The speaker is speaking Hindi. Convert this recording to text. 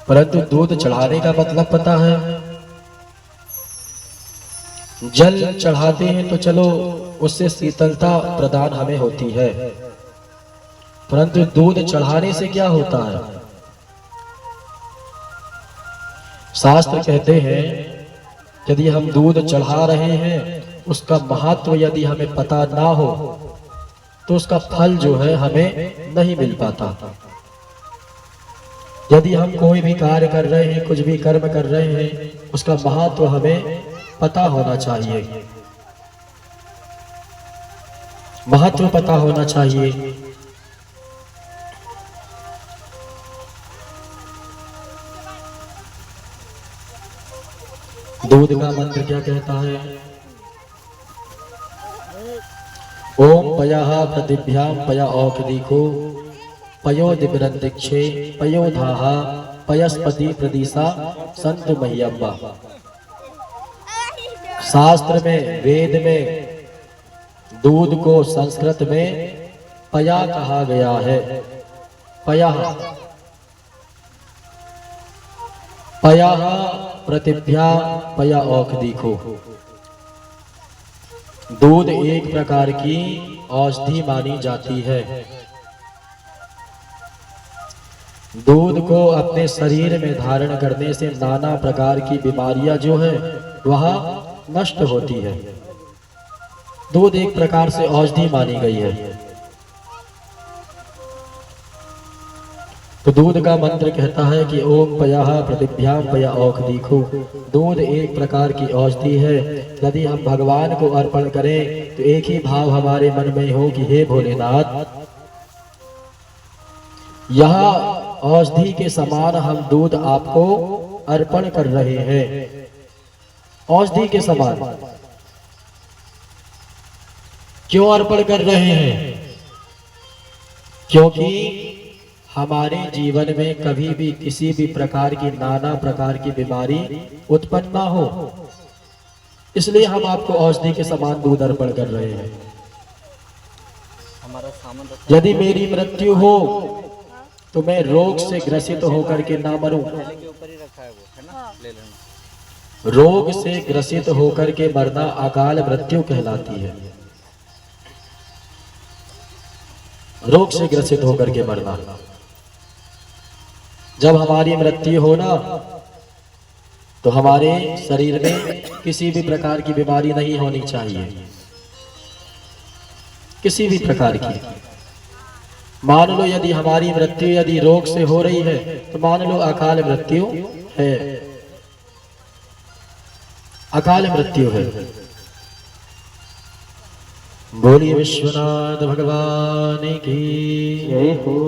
परंतु दूध चढ़ाने का मतलब पता है। जल चढ़ाते हैं तो चलो उससे शीतलता प्रदान हमें होती है, परंतु दूध चढ़ाने से क्या होता है? शास्त्र कहते हैं यदि हम दूध चढ़ा रहे हैं, उसका महत्व यदि हमें पता ना हो तो उसका फल जो है हमें नहीं मिल पाता। यदि हम कोई भी कार्य कर रहे हैं, कुछ भी कर्म कर रहे हैं, उसका महत्व हमें पता होना चाहिए, महत्व पता होना चाहिए। दूध का मंत्र क्या कहता है? ओम पयः पृथिव्याम पय औषधिको पयो दिव्यंतिक्षे पयो धाहा पयस्पति प्रदिशा संतु मह्यम्बा। शास्त्र में, वेद में दूध को संस्कृत में पया कहा गया है। पयः पयः पृथिव्या पया औषधिको। दूध एक प्रकार की औषधि मानी जाती है। दूध को अपने शरीर में धारण करने से नाना प्रकार की बीमारियां जो है वह नष्ट होती है। दूध एक प्रकार से औषधि मानी गई है। तो दूध का मंत्र कहता है कि ओम पयः पृथिव्याम पय औषधिको। दूध एक प्रकार की औषधि है। यदि हम भगवान को अर्पण करें तो एक ही भाव हमारे मन में हो कि हे भोलेनाथ, यह औषधि के समान हम दूध आपको अर्पण कर रहे हैं। औषधि के समान क्यों अर्पण कर रहे हैं? क्योंकि हमारे जीवन में कभी भी किसी भी प्रकार की, नाना प्रकार की बीमारी उत्पन्न ना हो, इसलिए हम आपको औषधि के समान दूध अर्पण कर रहे हैं। यदि मेरी मृत्यु हो तो मैं रोग से ग्रसित होकर के ना मरूं। रोग से ग्रसित होकर के मरना अकाल मृत्यु कहलाती है। रोग से ग्रसित होकर के मरना। जब हमारी मृत्यु हो ना तो हमारे शरीर में किसी भी प्रकार की बीमारी नहीं होनी चाहिए, किसी भी प्रकार की। मान लो यदि हमारी मृत्यु यदि रोग से हो रही है तो मान लो अकाल मृत्यु है, अकाल मृत्यु है। बोलिए विश्वनाथ भगवान की जय हो।